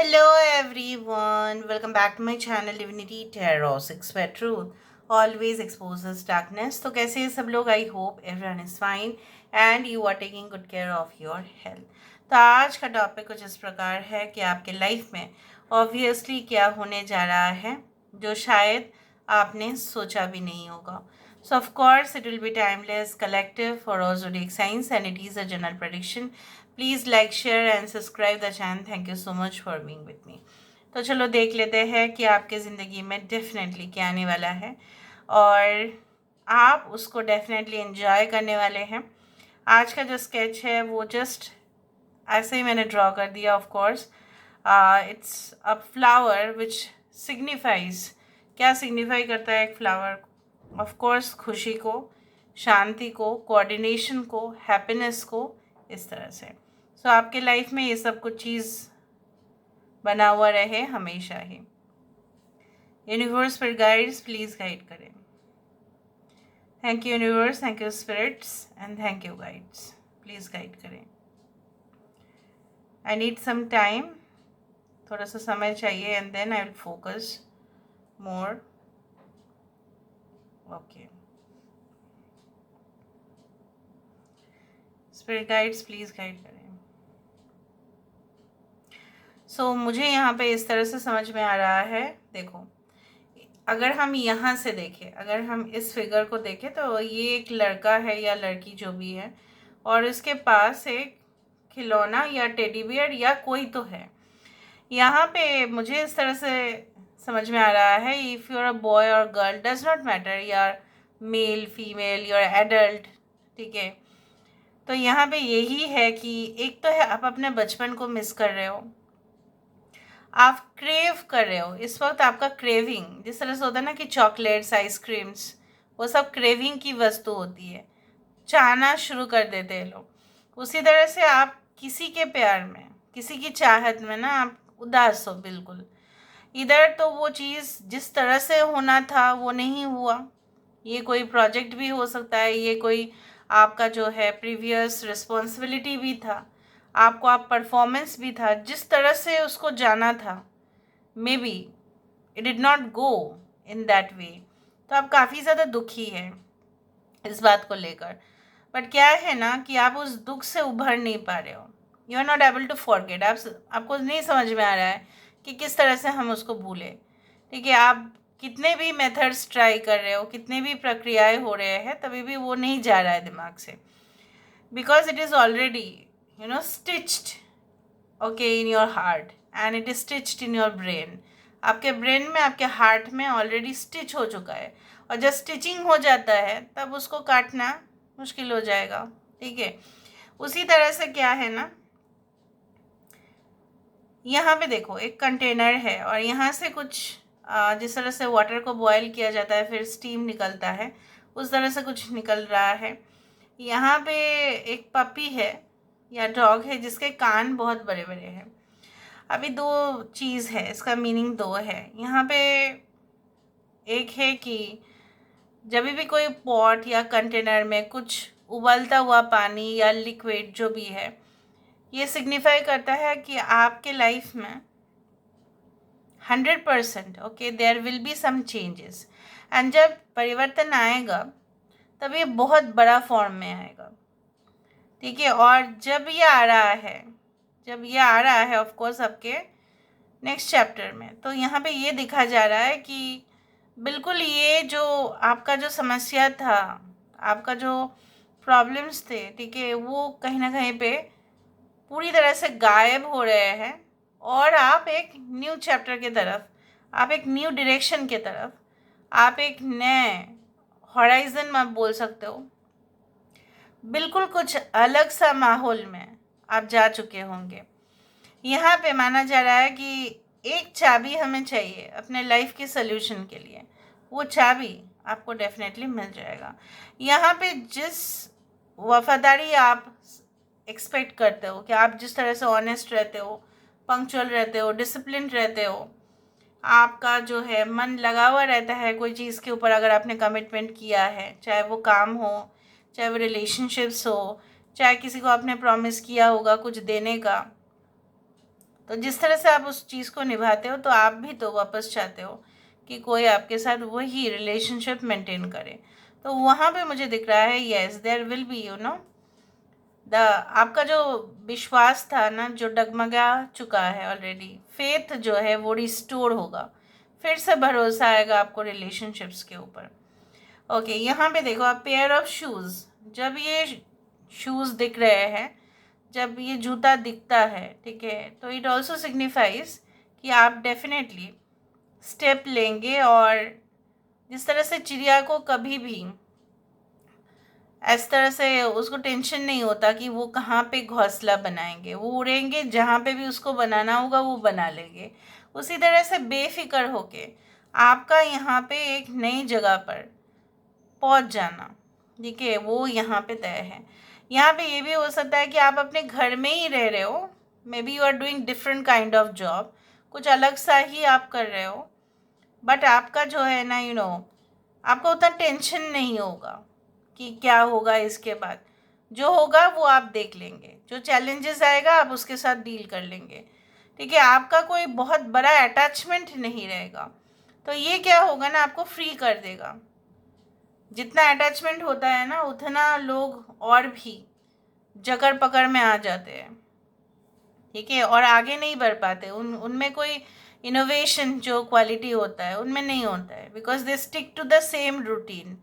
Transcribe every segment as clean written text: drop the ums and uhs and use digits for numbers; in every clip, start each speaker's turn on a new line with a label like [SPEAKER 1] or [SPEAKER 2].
[SPEAKER 1] Hello everyone, welcome back to my channel Divinity Tarot 6 where truth always exposes darkness. तो कैसे हैं सब लोग? I hope everyone is fine and you are taking good care of your health. तो आज का topic कुछ इस प्रकार है कि आपके लाइफ में ऑब्वियसली क्या होने जा रहा है जो शायद आपने सोचा भी नहीं होगा. So of course it will be timeless, collective for all zodiac signs and it is a general prediction. Please like, share and subscribe the channel. Thank you so much for being with me. तो चलो देख लेते हैं कि आपके ज़िंदगी में definitely क्या आने वाला है और आप उसको डेफिनेटली एंजॉय करने वाले हैं. आज का जो स्केच है वो जस्ट ऐसे ही मैंने ड्रॉ कर दिया. Of course it's a flower which signifies. क्या सिग्निफाई करता है एक फ्लावर? ऑफ कोर्स खुशी को, शांति को, कोऑर्डिनेशन को, हैप्पीनेस को, इस तरह से. सो आपके लाइफ में ये सब कुछ चीज़ बना हुआ रहे हमेशा ही. यूनिवर्स पर गाइड्स प्लीज़ गाइड करें. Thank you universe, thank you spirits and thank you guides. Please guide करें. आई नीड सम टाइम, थोड़ा सा समय चाहिए and then I will focus more. Okay, spirit guides please guide करें. So मुझे यहाँ पे इस तरह से समझ में आ रहा है. देखो, अगर हम यहाँ से देखें, अगर हम इस फिगर को देखें तो ये एक लड़का है या लड़की जो भी है और इसके पास एक खिलौना या टेडी बियर या कोई तो है. यहाँ पे मुझे इस तरह से समझ में आ रहा है, if you are a boy और girl does not matter, you are male female, you are adult, ठीक है. तो यहाँ पे यही है कि एक तो है आप अपने बचपन को मिस कर रहे हो, आप क्रेव कर रहे हो इस वक्त. आपका क्रेविंग जिस तरह से होता है ना कि चॉकलेट्स, आइसक्रीम्स, वो सब क्रेविंग की वस्तु होती है, चाहना शुरू कर देते हैं लोग. उसी तरह से आप किसी के प्यार में, किसी की चाहत में ना आप उदास हो बिल्कुल. इधर तो वो चीज़ जिस तरह से होना था वो नहीं हुआ. ये कोई प्रोजेक्ट भी हो सकता है, ये कोई आपका जो है प्रीवियस रिस्पॉन्सिबिलिटी भी था, आपको आप परफॉर्मेंस भी था, जिस तरह से उसको जाना था may be it did not go in that way. तो आप काफ़ी ज़्यादा दुखी हैं इस बात को लेकर. बट क्या है ना कि आप उस दुख से उभर नहीं पा रहे हो. You are not able to forget. आपको नहीं समझ में आ रहा है कि किस तरह से हम उसको भूले. ठीक है, आप कितने भी मेथड्स ट्राई कर रहे हो, कितने भी प्रक्रियाएं हो रहे हैं, तभी भी वो नहीं जा रहा है दिमाग से. Because it is already stitched okay in your heart and it is stitched in your brain. आपके ब्रेन में, आपके हार्ट में ऑलरेडी स्टिच हो चुका है. और जब स्टिचिंग हो जाता है तब उसको काटना मुश्किल हो जाएगा. ठीक है, उसी तरह से क्या है ना, यहाँ पे देखो एक कंटेनर है और यहाँ से कुछ जिस तरह से वाटर को बॉयल किया जाता है फिर स्टीम निकलता है, उस तरह से कुछ निकल रहा है. यहाँ पे एक पपी है या डॉग है जिसके कान बहुत बड़े बड़े हैं. अभी दो चीज़ है, इसका मीनिंग दो है यहाँ पे. एक है कि जब भी कोई पॉट या कंटेनर में कुछ उबलता हुआ पानी या लिक्विड जो भी है, ये सिग्निफाई करता है कि आपके लाइफ में 100% okay there will be some changes. And जब परिवर्तन आएगा तब ये बहुत बड़ा फॉर्म में आएगा. ठीक है, और जब ये आ रहा है ऑफ कोर्स आपके नेक्स्ट चैप्टर में, तो यहाँ पे ये दिखा जा रहा है कि बिल्कुल ये जो आपका जो समस्या था, आपका जो प्रॉब्लम्स थे, ठीक है, वो कहीं ना कहीं पे पूरी तरह से गायब हो रहे हैं और आप एक न्यू चैप्टर की तरफ, आप एक न्यू डायरेक्शन की तरफ, आप एक नए हॉराइजन में आप बोल सकते हो, बिल्कुल कुछ अलग सा माहौल में आप जा चुके होंगे. यहाँ पे माना जा रहा है कि एक चाबी हमें चाहिए अपने लाइफ के सल्यूशन के लिए. वो चाबी आपको डेफिनेटली मिल जाएगा. यहाँ पे जिस वफादारी आप एक्सपेक्ट करते हो, कि आप जिस तरह से ऑनेस्ट रहते हो, पंक्चुअल रहते हो, डिसिप्लिन रहते हो, आपका जो है मन लगा हुआ रहता है कोई चीज़ के ऊपर, अगर आपने कमिटमेंट किया है, चाहे वो काम हो, चाहे वो रिलेशनशिप्स हो, चाहे किसी को आपने प्रॉमिस किया होगा कुछ देने का, तो जिस तरह से आप उस चीज़ को निभाते हो तो आप भी तो वापस चाहते हो कि कोई आपके साथ वही रिलेशनशिप मेंटेन करे। तो वहाँ पे मुझे दिख रहा है yes there will be the आपका जो विश्वास था ना जो डगमगा चुका है ऑलरेडी, फेथ जो है वो रिस्टोर होगा, फिर से भरोसा आएगा आपको रिलेशनशिप्स के ऊपर। ओके, यहाँ पे देखो आप पेयर ऑफ शूज़, जब ये शूज़ दिख रहे हैं, जब ये जूता दिखता है, ठीक है, तो इट ऑल्सो सिग्निफाइज कि आप डेफिनेटली स्टेप लेंगे और जिस तरह से चिड़िया को कभी भी इस तरह से उसको टेंशन नहीं होता कि वो कहाँ पे घोंसला बनाएंगे, वो उड़ेंगे, जहाँ पे भी उसको बनाना होगा वो बना लेंगे। उसी तरह से बेफिक्र होके आपका यहाँ पे एक नई जगह पर पहुँच जाना, ठीक है, वो यहाँ पे तय है। यहाँ पे ये भी हो सकता है कि आप अपने घर में ही रह रहे हो, maybe you are doing different kind of job, कुछ अलग सा ही आप कर रहे हो, बट आपका जो है ना आपको उतना टेंशन नहीं होगा कि क्या होगा इसके बाद। जो होगा वो आप देख लेंगे, जो चैलेंजेस आएगा आप उसके साथ डील कर लेंगे, ठीक है। आपका कोई बहुत बड़ा अटैचमेंट नहीं रहेगा, तो ये क्या होगा ना, आपको फ्री कर देगा। जितना अटैचमेंट होता है ना उतना लोग और भी जकड़ पकड़ में आ जाते हैं, ठीक है, और आगे नहीं बढ़ पाते। उनमें कोई इनोवेशन जो क्वालिटी होता है उनमें नहीं होता है, because they stick to the same routine.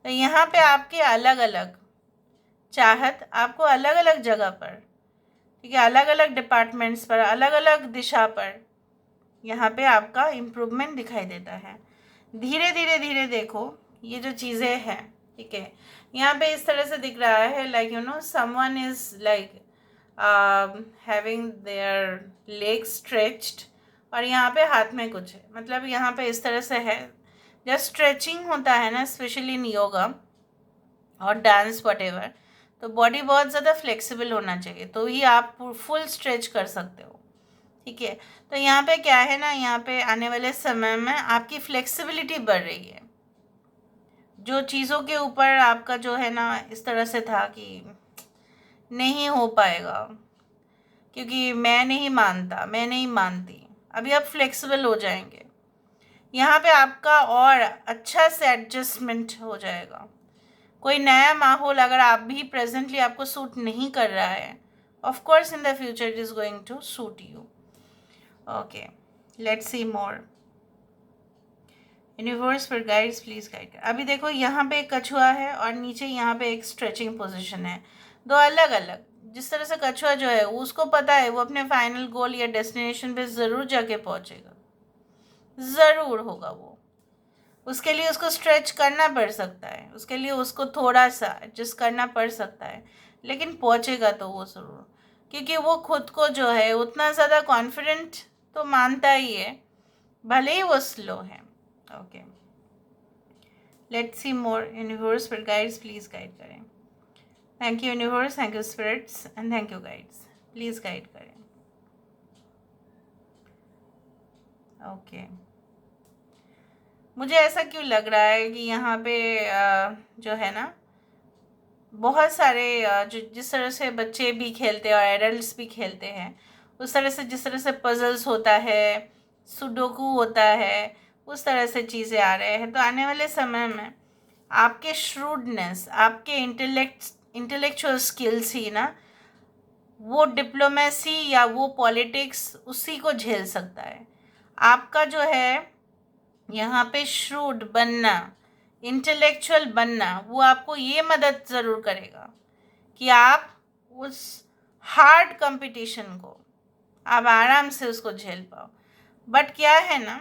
[SPEAKER 1] तो यहाँ पे आपके अलग अलग चाहत, आपको अलग अलग जगह पर, ठीक है, अलग अलग डिपार्टमेंट्स पर, अलग अलग दिशा पर यहाँ पे आपका इम्प्रूवमेंट दिखाई देता है। धीरे धीरे धीरे देखो ये जो चीज़ें हैं, ठीक है, यहाँ पे इस तरह से दिख रहा है like someone is like having their leg stretched, और यहाँ पे हाथ में कुछ है, मतलब यहाँ पे इस तरह से है। जब स्ट्रेचिंग होता है ना, स्पेशली इन योगा और डांस वटेवर, तो बॉडी बहुत ज़्यादा फ्लेक्सिबल होना चाहिए, तो ही आप फुल स्ट्रेच कर सकते हो, ठीक है। तो यहाँ पे क्या है ना, यहाँ पे आने वाले समय में आपकी फ्लेक्सिबिलिटी बढ़ रही है। जो चीज़ों के ऊपर आपका जो है ना इस तरह से था कि नहीं हो पाएगा क्योंकि मैं नहीं मानता, मैं नहीं मानती, अभी आप फ्लेक्सिबल हो जाएंगे। यहाँ पे आपका और अच्छा से एडजस्टमेंट हो जाएगा। कोई नया माहौल अगर आप भी प्रेजेंटली आपको सूट नहीं कर रहा है, of course in the future it is going to suit you. Okay, let's see more. Universe पर गाइड्स प्लीज गाइड कर। अभी देखो यहाँ पे एक कछुआ है और नीचे यहाँ पे एक स्ट्रेचिंग पोजीशन है, दो अलग अलग। जिस तरह से कछुआ जो है उसको पता है वो अपने फाइनल गोल या डेस्टिनेशन पे ज़रूर जाके पहुँचेगा, ज़रूर होगा वो। उसके लिए उसको स्ट्रेच करना पड़ सकता है, उसके लिए उसको थोड़ा सा एडजस्ट करना पड़ सकता है, लेकिन पहुँचेगा तो वो ज़रूर, क्योंकि वो खुद को जो है उतना ज़्यादा कॉन्फिडेंट तो मानता ही है, भले ही वो स्लो है। Okay, let's see more. Universe पर गाइड्स प्लीज़ गाइड करें। Thank you universe, thank you spirits and thank you guides, please guide करें। ओके, मुझे ऐसा क्यों लग रहा है कि यहाँ पे जो है ना बहुत सारे जो जिस तरह से बच्चे भी खेलते हैं और एडल्ट्स भी खेलते हैं, उस तरह से जिस तरह से पजल्स होता है, सुडोकू होता है, उस तरह से चीज़ें आ रहे हैं। तो आने वाले समय में आपके श्रूडनेस, आपके इंटेलेक्चुअल स्किल्स ही ना वो डिप्लोमेसी या वो पॉलिटिक्स उसी को झेल सकता है। आपका जो है यहाँ पे श्रूड बनना, इंटेलेक्चुअल बनना, वो आपको ये मदद ज़रूर करेगा कि आप उस हार्ड कंपटीशन को आप आराम से उसको झेल पाओ। बट क्या है ना,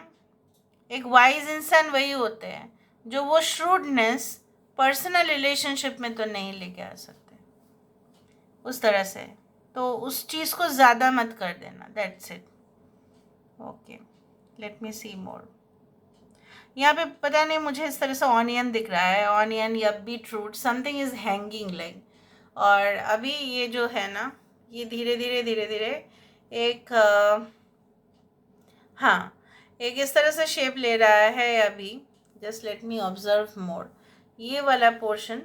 [SPEAKER 1] एक वाइज इंसान वही होते हैं जो वो श्रूडनेस पर्सनल रिलेशनशिप में तो नहीं लेके आ सकते उस तरह से। तो उस चीज़ को ज़्यादा मत कर देना, that's it. Okay, let me see more. यहाँ पे पता नहीं मुझे इस तरह से ऑनियन दिख रहा है, ऑनियन या beet root, something is hanging like. और अभी ये जो है ना ये धीरे धीरे धीरे धीरे एक हाँ एक इस तरह से शेप ले रहा है अभी। जस्ट लेट मी ऑब्जर्व मोर। ये वाला पोर्शन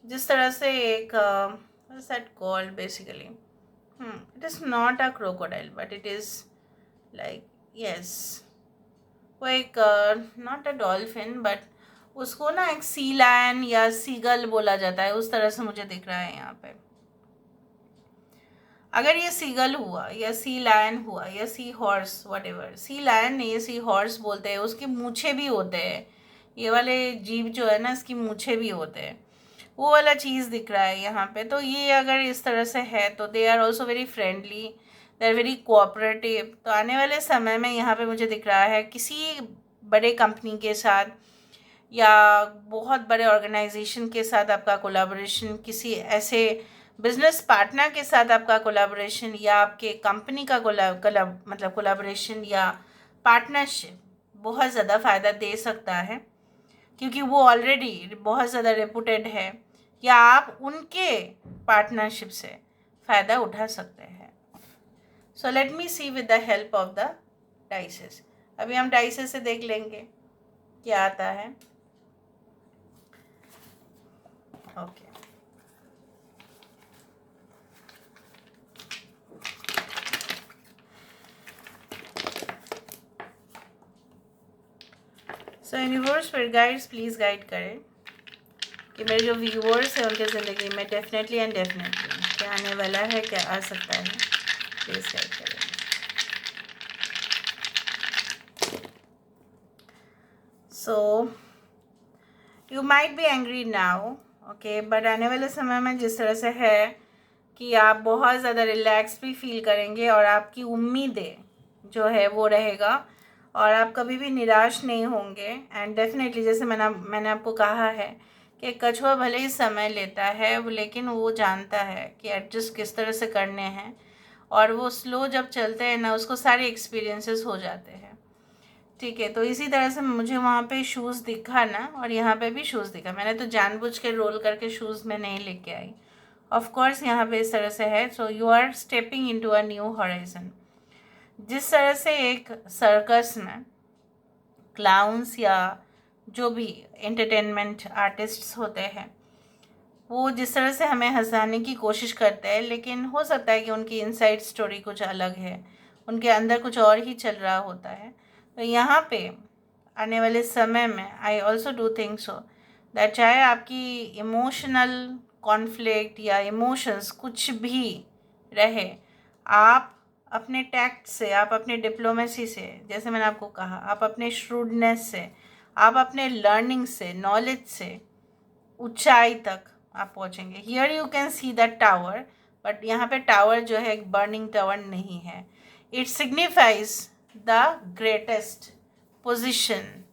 [SPEAKER 1] जिस तरह से एक set called basically It is not a crocodile, but it is like, yes, वो एक नॉट अ डॉल्फिन, बट उसको ना एक सी लायन या सीगल बोला जाता है, उस तरह से मुझे दिख रहा है यहाँ पे। अगर ये सीगल हुआ या सी लायन हुआ या sea horse, whatever, sea lion नहीं, सी हॉर्स बोलते हैं, उसकी मूछें भी होते हैं, ये वाले जीव जो है ना, इसकी मूछें भी होते हैं, वो वाला चीज़ दिख रहा है यहाँ पे। तो ये अगर इस तरह से है तो they are also very friendly, they are very cooperative. तो आने वाले समय में यहाँ पे मुझे दिख रहा है किसी बड़े कंपनी के साथ या बहुत बड़े ऑर्गेनाइजेशन के साथ आपका कोलैबोरेशन, किसी ऐसे बिजनेस पार्टनर के साथ आपका कोलैबोरेशन, या आपके कंपनी का मतलब कोलैबोरेशन या पार्टनरशिप बहुत ज़्यादा फ़ायदा दे सकता है, क्योंकि वो ऑलरेडी बहुत ज़्यादा रेपुटेड है, या आप उनके पार्टनरशिप से फ़ायदा उठा सकते हैं। So let me see with the help of the dices. अभी हम डाइसेस से देख लेंगे क्या आता है। ओके, सो यूनिवर्स फिर गाइड्स प्लीज़ गाइड करें कि मेरे जो व्यूअर्स हैं उनके ज़िंदगी में डेफिनेटली एंड डेफिनेटली क्या आने वाला है, क्या आ सकता है, प्लीज़ गाइड करें। So you might be angry now, okay, but आने वाले समय में जिस तरह से है कि आप बहुत ज़्यादा रिलैक्स भी फील करेंगे, और आपकी उम्मीदें जो है वो रहेगा, और आप कभी भी निराश नहीं होंगे। एंड डेफिनेटली जैसे मैंने आपको कहा है कि कछुआ भले ही समय लेता है, लेकिन वो जानता है कि एडजस्ट किस तरह से करने हैं, और वो स्लो जब चलते हैं ना, उसको सारे एक्सपीरियंसेस हो जाते हैं। ठीक है, तो इसी तरह से मुझे वहाँ पे शूज़ दिखा ना, और यहाँ पे भी शूज़ दिखा। मैंने तो जानबूझ के रोल करके शूज़ में नहीं लेके आई, ऑफ कोर्स यहाँ पे इस तरह से है। So you are stepping into a new horizon. जिस तरह से एक सर्कस में क्लाउन्स या जो भी एंटरटेनमेंट आर्टिस्ट्स होते हैं, वो जिस तरह से हमें हंसाने की कोशिश करते हैं, लेकिन हो सकता है कि उनकी इनसाइड स्टोरी कुछ अलग है, उनके अंदर कुछ और ही चल रहा होता है। तो यहाँ पे आने वाले समय में I also do think so that चाहे आपकी इमोशनल कॉन्फ्लिक्ट या इमोशंस कुछ भी रहे, आप अपने टैक्ट से, आप अपने डिप्लोमेसी से, जैसे मैंने आपको कहा, आप अपने श्रूडनेस से, आप अपने लर्निंग से, नॉलेज से ऊंचाई तक आप पहुंचेंगे। Here you can see the tower, but यहाँ पे टावर जो है एक बर्निंग टावर नहीं है। It signifies the greatest position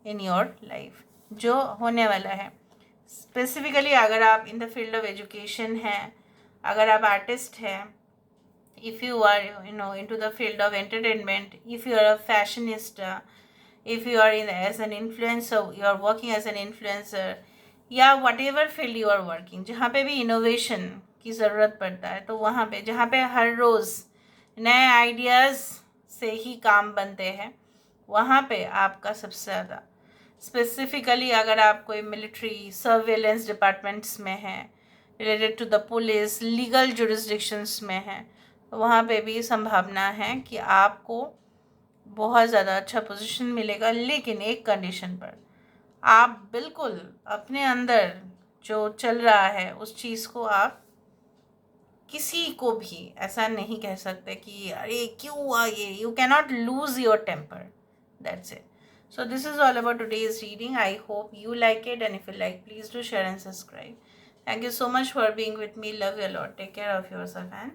[SPEAKER 1] in your life जो होने वाला है। स्पेसिफिकली अगर आप in the field of education हैं, अगर आप आर्टिस्ट हैं, if you are into the field of entertainment, if you are a fashionista, if you are as an influencer, you are working as an influencer, या whatever field you are working, जहाँ पे भी innovation की ज़रूरत पड़ता है, तो वहाँ पे जहाँ पे हर रोज़ नए आइडियाज़ से ही काम बनते हैं, वहाँ पे आपका सबसे ज़्यादा, स्पेसिफिकली अगर आप कोई मिलिट्री सर्वेलेंस डिपार्टमेंट्स में हैं, related to the police, legal jurisdictions में हैं, तो वहाँ पे भी संभावना है कि आपको बहुत ज़्यादा अच्छा पोजीशन मिलेगा। लेकिन एक कंडीशन पर, आप बिल्कुल अपने अंदर जो चल रहा है उस चीज़ को आप किसी को भी ऐसा नहीं कह सकते कि अरे क्यों हुआ ये, you cannot lose your temper, that's it. So this is all about today's reading. I hope you like it, and if you like, please do share and subscribe. Thank you so much for being with me. Love you a lot. Take care of yourself and